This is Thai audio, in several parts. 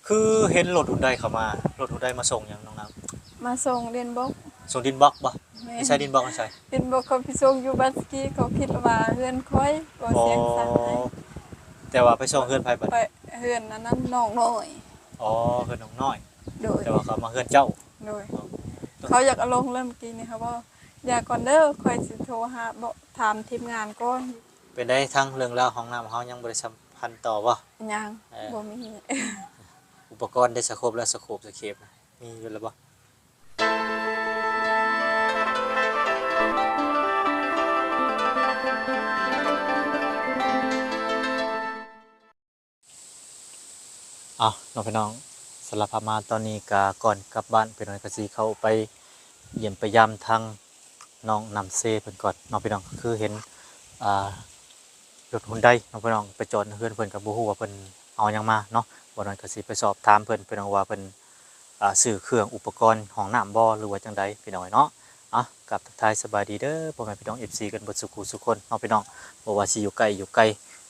คือเห็นรถหุ่นใดเข้ามารถหุ่นใดมาส่งหยังน้องน้มาส่งเรียนบกำส่งดินบล็อกบ่แม่ไม่ใช่ดินบล็อกไม่ใช่เรียนบกเขาไปส่งอยู่บัสกี้เขาคิดว่าเฮือนค่อยบ่อ๋อเสียงสั่นให้แต่ว่าไปส่งเฮือนไผบัดไปเฮือนนั้นน้องน้อย อ๋อเฮือนน้องน้อย โดยแต่ว่าเขามาเฮือนเจ้าโดยเขาอยากเอาลงเริ่มกี้นี่ครับว่าอย่าก่อนเด้อค่อยสิโทรหาบ่ถามทีมงานก่อนเป็นได้ทั้งเรื่องราวของน้ำเฮายังบ่ได้สัมพันธ์ต่อบ่ยังบ่มี อุปกรณ์ได้สโคปและสโคปสเคปนะมีอยู่แล้วบ่อ้าวน้องพี่น้องสำหรับพามาตอนนี้ก็ก่อนกลับบ้านพี่น้องก็สิเข้าไปเยี่ยมไปยามทางน้องนำเซเพิ่นก่อนน้องพี่น้องก็คือเห็นอ่ารถฮุนไดน้องพี่น้องไปจอดเฮือนเพิ่นก็บ่ฮู้ว่าเพิ่นเอาหยังมาเนาะบ่นั้นก็สิไปสอบถามเพิ่นพี่น้องว่าเพิ่นซื้อเครื่องอุปกรณ์ห้องน้ำบ่หรือว่าจังใดพี่น้องเนาะกับทักทายสบายดีเด้อพ่อแม่พี่น้อง FC กันเบิดสุขุสุขคนเนาะพี่น้องบ่ว่าสิอยู่ไกลอยู่ไกล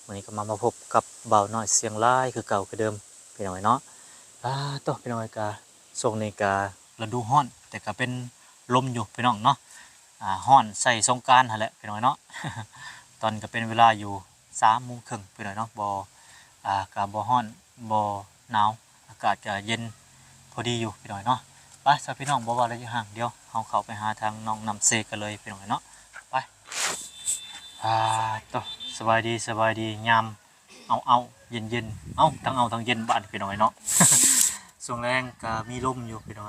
วันนี้ก็มาพบกับบ่าวน้อยเสียงรายคือเก่าคือเดิมพี่น้องเนาะต่อพี่น้องก็ช่วงนี้ก็ฤดูร้อนแต่ก็เป็นลมอยู่พี่น้องเนาะร้อนใส่สงกรานต์หั่นแหละพี่น้องเนาะ ตอนก็เป็นเวลาอยู่3 โมงครึ่งพี่น้องเนาะก็บ่ร้อนบ่หนาวอากาศก็เย็นพอดีอยู่พี่น้องเนาะไปซะพี่น้องบ่ว่าอะไรอยู่ห่างเดียวเฮาเข้าไปหาทางน้องนำเซกันเลยพี่น้องเนาะไปต่อสบายดียามเอาเย็นทั้งเอาทั้งเย็นบ้านพี่น้องเนาะ ช่วงแรงก็มีลมอยู่พี่น้อง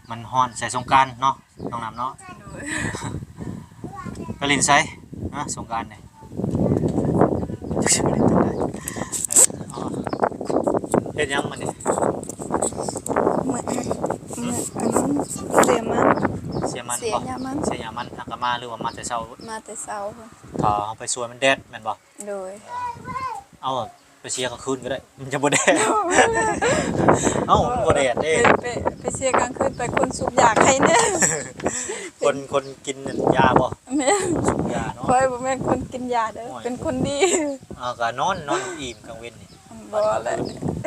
มันร้อนใส่สงกรานต์เนาะน้องนำเนาะ ไปลินไซสงกรานต์เนี่ยเฮ็ดยังมันนี่เหมือนอันนั้นเสียมัน เสียมัน เสีย บ่ ยามัน เสียยามันทางกะมาหรือว่ามาแต่เช้า มาแต่เช้าพุ่น ถ้าเอาไปสวนมันแดดแม่นบ่ โดย เอาไปเชียร์กลางคืนก็ได้มันจะบ่แดด มันบ่แดดเด้ ไปเสียกลางคืนไปคนสูบยาใครเนี่ย คนกินยาบ่ แม่ สูบยาเนาะ คอยบ่แม่นคนกินยาเด้อเป็นคนดี ก็นอนอิ่มกลางเว้นนี่ บ่แหละ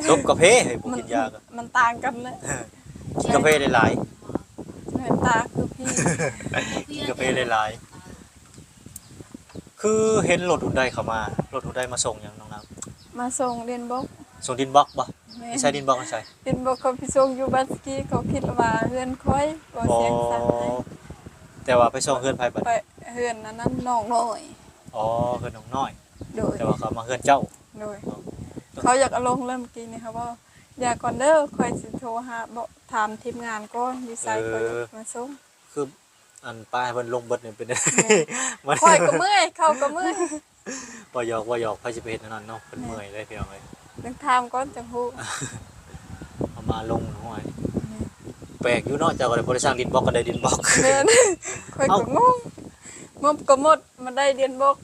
ดบกาแฟให้บ่กินยาก็ มันต่างกันเลย กินกาแฟได้หลาย แม่ตาคือพี่ กินกาแฟหลายๆคือเห็นรถหุ่นใดเข้ามารถหุ่นใดมาส่งหยังน้องน้ำมาส่งเรียนบก ส่งดินบล็อกบ่ แม่ ไม่ใช่ดินบล็อกไม่ใช่ เรียนบกเขาไปส่งอยู่บัสกี้เขาคิดว่าเฮือนค่อยบ่เสียงสั่นให้ แต่ว่าไปส่งเฮือนไผบัด ไปเฮือนนั้นน้องน้อย อ๋อเฮือนน้องน้อย โดย แต่ว่าเขามาเฮือนเจ้า โดยเขาอยากเอาลงเริ่มกี้นี่ครับว่าอย่าก่อนเด้อค่อยสิโทรหาบ่ถามทีมงานก่อนอยู่ไสค่อยมาส่ง คืออันป้ายเพิ่นลงเบิดนี่เป็น มัน ค่อยก็เมื่อยเขาก็เมื่อย บ่หยอกไผสิไปเฮ็ดอันนั้นเนาะเพิ่นเมื่อยเลยพี่น้องเอ้ย ต้องถามก่อนจังฮู้ เอามาลงห้วยแปลกอยู่เนาะเจ้าก็ได้บ่ได้สร้างดินบล็อกก็ได้ดินบล็อก แม่นค่อยก็งงก็หมดมาได้เรียนบก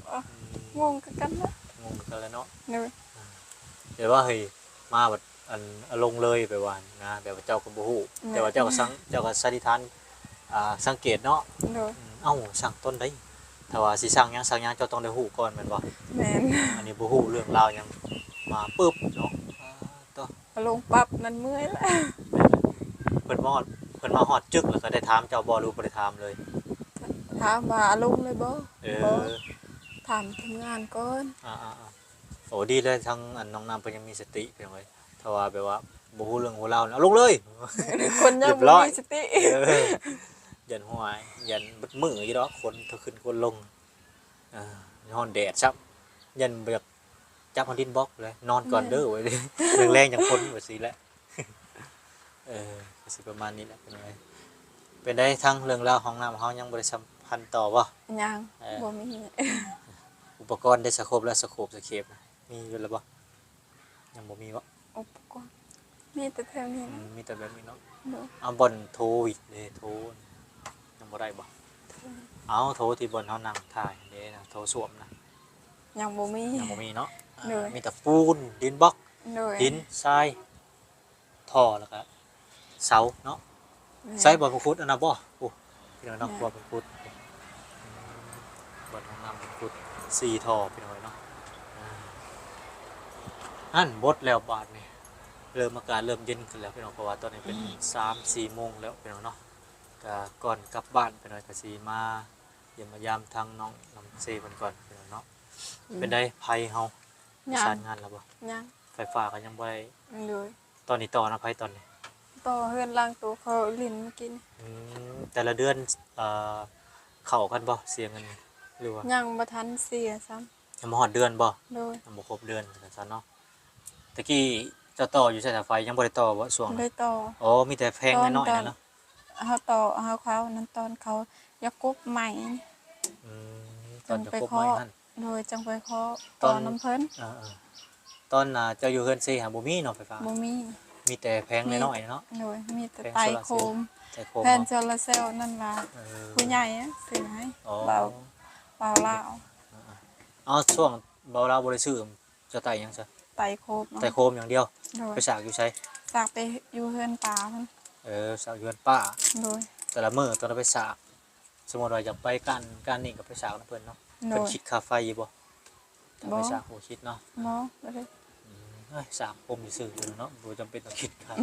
งงคือกันนะ งงกันแล้วเนาะ นี่ เดี๋ยวว่าเฮ้ยมาแบบอันลงเลยไปว่านะแบบว่าเจ้าก็บ่ฮู้แต่ว่าเจ้าก็สันนิษฐานสังเกตเนาะ โดย สั่งต้นได้ถ้าว่าสิสั่งหยังเจ้าต้องได้ฮู้ก่อนแม่นบ่ แม่น อันนี้บ่ฮู้เรื่องราวหยังมาปึ๊บเนาะต่อ ลงปั๊บนั่นเมื่อยแล้ว เพิ่นมาฮอดจึกแล้วก็ได้ถามเจ้าบ่รู้บ่ได้ถามเลย ถามว่าลงเลยบ่ เอ บ่ อ ถามทีมงานก่อน โอ้ดีเลยทั้งอันน้องน้ำเพิ่นยังมีสติเพียงไว้ถ้าว่าแบบว่าบ่ฮู้เรื่องฮู้ราวเอาลงเลย คนยัง เรียบร้ บ่ อย มีสติ ยันหัวยันบึดมืออยู่ดอกคนเท่าขึ้นคนลงฮ้อนแดดซับยันแบบจับหันดินบล็อกเลยนอนก่อนเด้อไว้ดิแรงๆจังคนว่าสิแหละก็สิประมาณนี้แหละเป็นไงเป็นได้ทั้งเรื่องราวของน้ำเฮายังบ่ได้สัมพันธ์ต่อบ่ ยังบ่มี อุปกรณ์ได้สโคปและสโคปสเคปมีอยู่แล้วบ่ยังบ่มีบ่ อุปกรณ์มีแต่แถวนี้นะ มีแต่แบบนี้เนาะ เนาะ เอาบอลโทรอีกเลยโทรยังบ่ได้บ่เอาโทรที่บอลเฮานั่งถ่ายเด้นะโทรสวมนะ ยังบ่มี ยังบ่มีเนาะ เลย มีแต่ปูนดินบล็อก โดย หินทรายท่อแล้วก็เสาเนาะใส่บอลพคุดอันน่ะบ่โอ้พี่น้องบอลพคุดบอลของน้ำพคุด4ท่อพี่น้องเนาะอันบดแล้วบาดนี่ เริ่มอากาศเริ่มเย็นขึ้นแล้วพี่น้องเพราะว่าตอนนี้เป็น3-4 โมงแล้วพี่น้องเนาะก็ก่อนกลับบ้านพี่น้องก็สิมาเยี่ยมมายามทางน้องน้ำเซเพิ่นก่อนพี่น้องเนาะเป็นได้ภัยเฮาประ ยัง สานงานแล้วบ่ ยัง ไฟฟ้าก็ยังบ่ได้ เลย ตอนนี้ต่อนะภัยตอนนี้ ต่อเฮือนล่างตัวเขาลิ้นเมื่อกี้นี่ แต่ละเดือนเข้ากันบ่เสียเงินหรือว่า ยังบ่ทันเสียซ้ำ ยังบ่ฮอดเดือนบ่ โดย ยังบ่ครบเดือนซั่นเนาะตะกี้เจ้าต่ออยู่ใส่สายไฟยังบ่ได้ต่อบ่ช่วง ได้ นั้น ต่อ อ๋อมีแต่แพงน้อยๆนะเนาะ เฮาต่อเฮาเขานั้นตอนเขาอยากกบใหม่ ตอนจะครบไหมหั่น โดยจังไปขอ ต ต่ อ อน น้ำเพิ่น ตอนเจ้าอยู่เฮือนซีหาบ่มีเนาะไฟฟ้า บ่มี มีแต่แพงน้อยๆเนาะ โดยมีแต่ แผง ไต โซลาร์ โค เซลล์ ม แต่โคม แผ่น เนาะ โซลาร์เซลล์นั่นว่า เออ ผู้ใหญ่อะซื้อให้ อ๋อ เบาลาว เอาช่วงเบาเราบ่ได้ซื้อจะไต่หยังซะ ไตโคมเนาะ ไต่โคมอย่างเดียว โดย ไปสากอยู่ไส ฝากไปอยู่เฮือนป่ามัน สากอยู่เฮือนป้า โดย แต่ละมื้อตอนเราไปสากสมมุติว่าอยากไปการนี่ก็ไปสากนำเพิ่นเนาะ โด เพิ่น ย คิดค่าไฟอยู่บ่ถ้าไป บ่ สากบ่คิดเนาะ บ่บ่ได้ เฮ้ยสากผมซื่อๆอยู่เนาะบ่จำเป็นต้องคิดค่า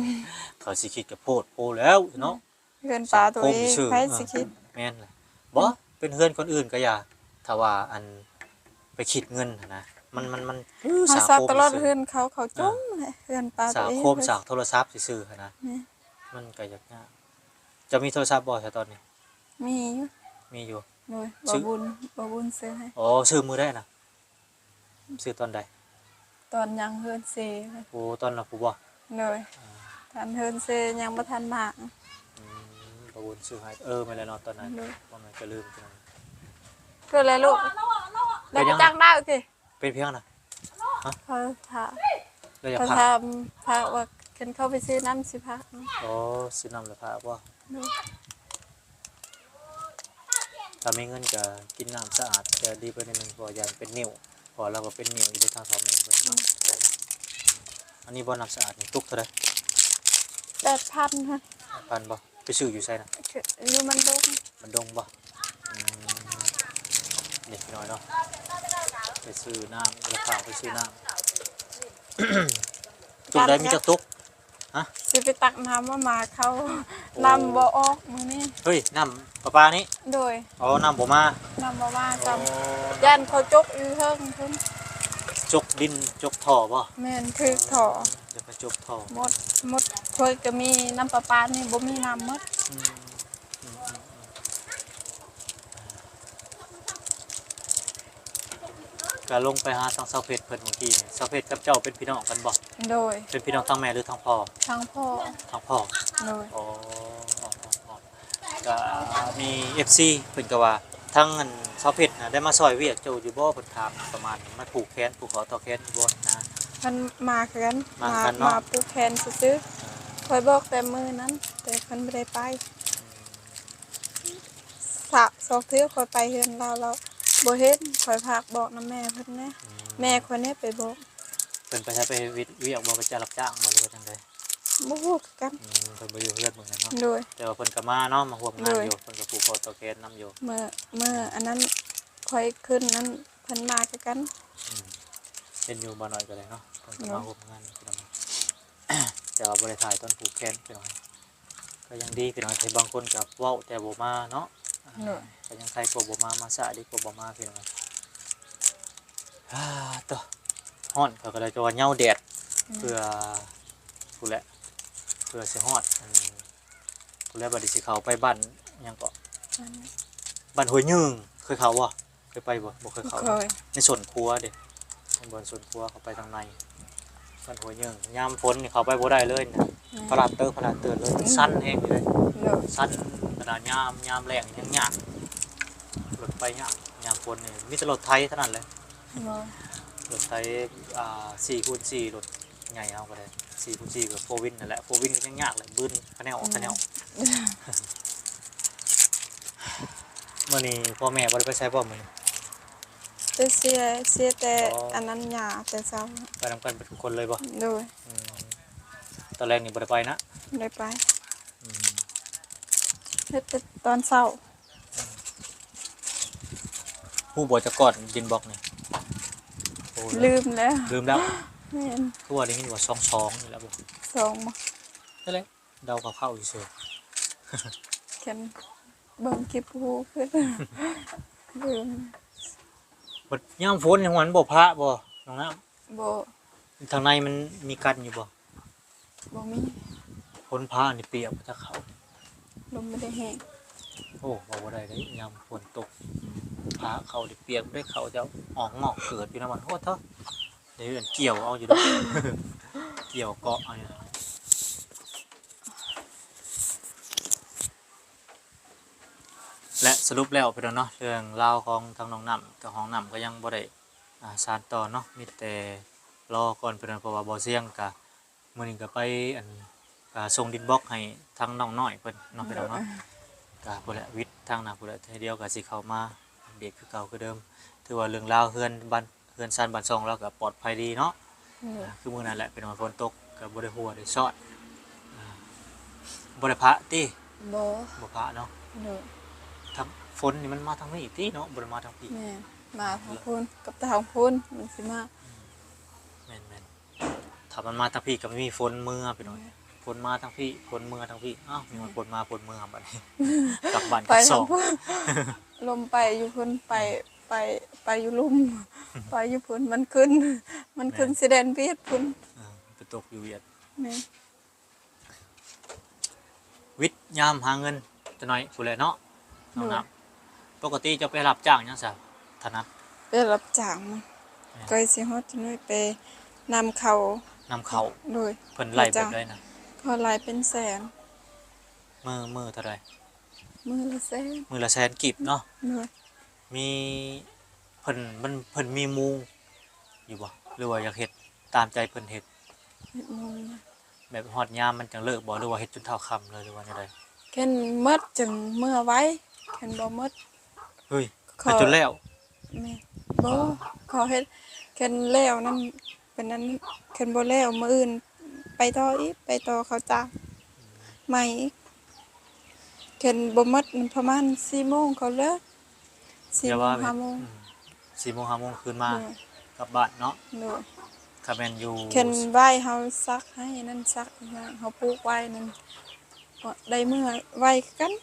เขาสิคิดก็โพดโพแล้วเนาะ เฮือนป่าตัวเอง ชื่อ ไผสิคิด แม่นเลยบ่เป็นเฮือนคนอื่นก็อย่าถ้าว่าอันไปคิดเงินนะมันเฮา สา ซัก โคม ตลอด ซื่อ เฮือนเขาจมเลยเฮือนป่าตั สาว เอง โคมสากโทรศัพท์ซื่อๆนะ นี่ มันก็ยากจะมีโทรศัพท์บ่ซะตอนนี้ มีอยู่ มีอยู่ โดย ซื้อ บ่บุญซื้อให้ อ๋อซื้อมือได้นะซื้อตอนใด ตอนยังเฮือนเซ โอ้ตอนละผู้บ่ เลยทันเฮือนเซยังบ่ทันมาก บ่วนซื้อให้ไม่แล้วเนาะตอนนั้น เลย บ่แม่นก็ลืมจัง เกิดอะไรลูก เป็ ได้ น ไป ยัง จ้างได้สิ เป็นเพียงน่ะ เขาถาม แล้วอยาก เขา พัก ถามพระว่าเพิ่นเข้าไปซื้อน้ำสิพระ อ๋อซื้อน้ำแล้วพักบ่ เลย ถ้ามีเงินก็กินน้ำสะอาดจะดีไปนิดนึงเพราะยานเป็นนิ่วเพอเราก็เป็นนิ่วอยู่ในทางท้องแม่เพิ่นเนาะอันนี้บ่น้ำสะอาดนี่ตุกเท่าใด 8,000ฮะ พันบ่ไปซื้ออยู่ไสน่ะ คืออยู่มันดง มันดงบ่เด็กน้อยเนาะไปซื้อน้ำแล้วพาไปซื้อน้ำ ตุกได้มีจักตุก สิไปตักน้ำมาเขานำบ่ออกมื้อนี้ เฮ้ยน้ำประปานี้ โดย อ๋อน้ำบ่มา นำบ่มา อ๋ จ อ ำยันเขาจกอยู่เฮิงเพิ่น จกดินจกท่อบ่ แม่นคือถ่อ จะไปจกท่อ หมดถ้วยก็มีน้ำประปานี่บ่มีน้ำหมด อืมก็ลงไปหาทางเสาเพชรเพิ่นเมื่อกี้นี่เสาเพชรกับเจ้าเป็นพี่น้องกันบ่ โดย เป็นพี่น้องทางแม่หรือทางพ่อ ทั้งพ่อ ทางพ่อ โดย อ๋อก็มี FC เพิ่นก็ว่าทั้งอันเสาเพชรน่ะได้มาซอยเวียกเจ้าอยู่บ่เพิ่นถามประมาณมาผูกแขนผูกคอต่อแขนอยู่บ่นะ เพิ่นมากัน มากันเนาะ มาปูแคนซื้อๆคอยบอกแต่มื้อนั้น แต่เพิ่นบ่ได้ไปสองเทื่อคอยไปเฮือนเราบ่เห็นคอยพากบอกนํแม่เพิ่นแหน่แม่คนนี้ไปบอก เพิ่นไปใช้ไปเวียกบ่ไปจ้างรับจ้างบ่หรือว่าจังได๋ บ่ฮู้คือกัน เพิ่นบ่อยู่เฮือนเบิ่งนั้นเนาะ โดย แต่ว่าเพิ่นก็มาเนาะมาร่วมงาน โดย อยู่เพิ่นก็ผูกคอต่อแขนนํอยู่ เมื่ออันนั้นคอยขึ้นนั้นเพิ่นมาคือกัน เห็นอยู่บ่น้อยก็ได้เนาะเพิ่นก็มาร่วมงานพี่น้อง แต่ว่าบ่ได้ถ่ายตอนผูกแขนพี่น้องก็ยังดีพี่น้องที่บางคนก็เว้าแต่บ่มาเนาะ ก็ยังใครกว่าบ่มาสะดีกว่าบ่มาพี่น้องต่อฮ้อนเขาก็เลยจะว่าเหย้าแดดเพื่อผู้แหละเพื่อสิฮอดผู้แหละบัดนี้สิเข้าไปบ้านหยังเกาะบ้านห้วยยึงเคยเข้าบ่เคยไปบ่เคยเข้า เคย ในสวนครัวเด้บนสวนครัวเข้าไปทางในบ้านห้วยยึงยามฝนนี่เข้าไปบ่ได้เลยนะพลาดเตอเลยมันสั้นแฮงอยู่เลย โดย สั้นขนาดยามแรงยังยากรถไฟยามฝนนี่มีแต่รถไทยเท่านั้นเลย โดย รถไทย4x4 รถใหญ่เอาก็ได้4x4 กับโฟวินนั่นแหละโฟวินก็ยังยากเลยบึ้นคะแนนเมื่อนี้พ่อแม่บ่ได้ไปใช้บ่มื้อนี้ แต่เสียแต่อันนั้นหยาแต่เช้า ไปนำกันเป็นคนเลยบ่ โดย อืมตอนแรกนี่บ่ได้ไปนะ ได้ไป อืม เฮ็ดแต่ตอนเช้า ฮู้บ่จะกอดดินบล็อกนี่โอ้ ลืมแล้ว ลืมแล้ว แม่น คือว่าได้ยินว่า22นี่แหละบ่ 2บ่ นั่นแหละเดาเข้าๆอยู่ซื่อ แค่นเบิ่งคลิปฮู้ขึ้นเบิ่ง บัดยามฝนนี่มันบ่พระบ่น้องน้ำ บ่ ทางในมันมีกันอยู่บ่ บ่มี ฝนพระนี่เปียกบ่จะเข้า ลมไม่ได้แห้ง โอ้ว่าบ่ได้เด้ยามฝนตกพระเขาได้เปียกได้เขาจะออกงอกเกิดอยู่นะมันโทษเถอะเดี๋ยวเอิ้นเกี่ยวเอาอยู่ดอก เกี่ยวเกาะเอาอยู่และสรุปแล้วพี่น้องเนาะเรื่องราวของทางน้องน้ำกับห้องน้ำก็ยังบ่ได้สานต่อเนาะมีแต่รอก่อนพี่น้องเพราะว่าบ่เสี่ยงก็มื้อนี้ก็ไปอันส่งดินบล็อกให้ทางน้องน้อยเพิ่นเนาะพี่น้องเนาะก็พุ่นแหละวิทย์ทางหน้าพุ่นแหละเทื่อเดียวก็สิเข้ามาอัปเดตคือเก่าคือเดิมถือว่าเรื่องราวเฮือนบ้านเฮือนซ่านบ้านซ่องเราก็ปลอดภัยดีเนาะ คือมื้อนั้นแหละเป็นวันฝนตกก็บ่ได้หัวได้ซอดบ่ได้พระติ บ่ บ่พระเนาะ เด้อ ทั้งฝนนี่มันมาทางนี้ติเนาะบ่ได้มาทางพี่ แม่มาทางพูนกับทางพูนมันสิมา แม่นๆถ้ามันมาทางพี่ก็ไม่มีฝนมือพี่น้อยฝนมาทางพี่ฝนมือทางพี่อ้าวมีมันฝนมาฝนมือบัดนี้ กลับบ้าน ไป กันส ทา อง ง พูนลมไปอยู่พูนไปอยู่ลุ่มไปอยู่พูนมันขึ้นสิแดนเวียดพูน ไปตกอยู่เวียด แม่ วิทย์ยามหาเงินจะน้อยผู้แลเนาะน้องน้ำปกติจะไปรับจ้างหยังซะถนัด ไปรับจ้างมันก็สิฮอดจะน้อยไปนำเขา นำเข้า โดย เพิ่นไล่แบบใดนะ เขาหลายเป็นแสน มือเท่าใด มือละแสน มือละแสนกีบเนาะ โดย มีเพิ่นมีหมูอยู่บ่หรือว่าอยากเฮ็ดตามใจเพิ่นเฮ็ด เฮ็ดมุงนะ แบบฮอดยามมันจังเลิกบ่หรือว่าเฮ็ดจนเท่าค่ำเลยหรือว่าจังได แค่นหมดจึงเมื่อไว้แค่นบ่หมด เฮ้ย ขอ เฮ็ดจนแล้ว แม่บ่ขอเฮ็ดแค่นแล้วนั่นเป็นนั้นแค่นบ่แล้วมื้ออื่นไปต่ออีกไปต่อเขาจ้างใหม่อีกแค่นบ่หมดประมาณ4 โมงเขาเลิก4 อย่า โม ว่าง แบบ 5 โมง 4 โมง 5 โมงคืนมา โดย กลับบ้านเนาะ โดย ถ้าแม่นอยู่ แค่นไว้เฮาซักให้นั่นซักอีกอย่างเฮาปลูกไว้นั่นก็ได้มื้อไว้คือกัน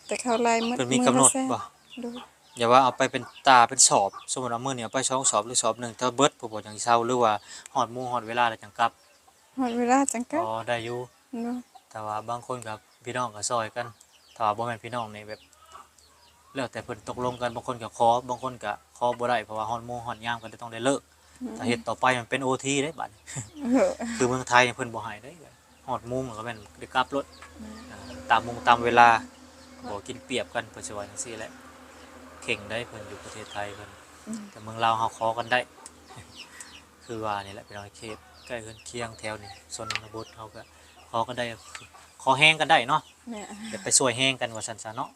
แต่เขาไล่หมด เพิ่นมีกำหนด มื้อละแสน บ่ โดย อย่าว่าเอาไปเป็นตาเป็นสอบสมมุติว่ามื้อนี้เอาไปสองสอบหรือสอบหนึงถ้าเบิดผู้บ่จังสิเซาหรือว่าฮอดหมู่ฮอดเวลาแล้วจังกลับ หมดเวลาจังกั อ๋ น อได้อยู่ เนาะ แต่ว่าบางคนกับพี่น้องก็ซอยกันถ้าว่าบ่แม่นพี่น้องนี่แบบแล้วแต่เพิ่นตกลงกันบางคนก็ขอบางคนก็ขอบ่ได้เพราะว่าฮอดโมงฮอดยามก็เลยต้องได้เลิกถ้าเฮ็ดต่อไปมันเป็น OT เด้บัดนี้ เออ คือเมืองไทยเนี่ยเพิ่นบ่ให้เด้ฮอดโมงก็แม่นได้กลับรถตามโมงตามเวลาบ่กินเปรียบกันเพิ่นสิว่าจังซี่แหละเข่งได้เพิ่นอยู่ประเทศไทยเพิ่นแต่เมืองลาวเฮาขอกันได้ คือว่านี่แหละเป็นเขตใกล้เรือนเคียงแถวนี้ชนบทเฮาก็ขอกันได้ขอแห้งกันได้เนาะ แม่ เดี๋ยวไปช่วยแห้งกันว่าซั่นซะเนาะ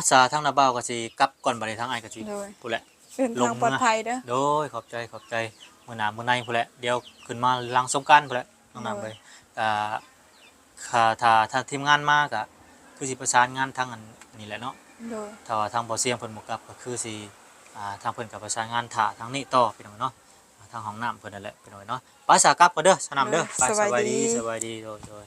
สาทางนาบ่าวก็สิกลับก่อนบัดนี้ทางอ้ายก็สิ โดย พู้นแหละ เป็นทางปลอดภัยเด้อ โดยขอบใจมื้อหน้ามื้อในพู้นแหละเดี๋ยวขึ้นมาหลังสงกรานต์พู้นแหละน้องน้ำเลยถ้าทีมงานมาก็คือสิประสานงานทางอันนี้แหละเนาะ โดย ถ้าว่าทางบ่เสียงเพิ่นบ่กลับก็คือสิทางเพิ่นก็ประสานงานท่าทางนี้ต่อพี่น้องเนาะทางห้องน้ำเพิ่นนั่นแหละพี่น้องเนาะไปสากลับก็เด้อสนามเด้อไปสบายดีโดย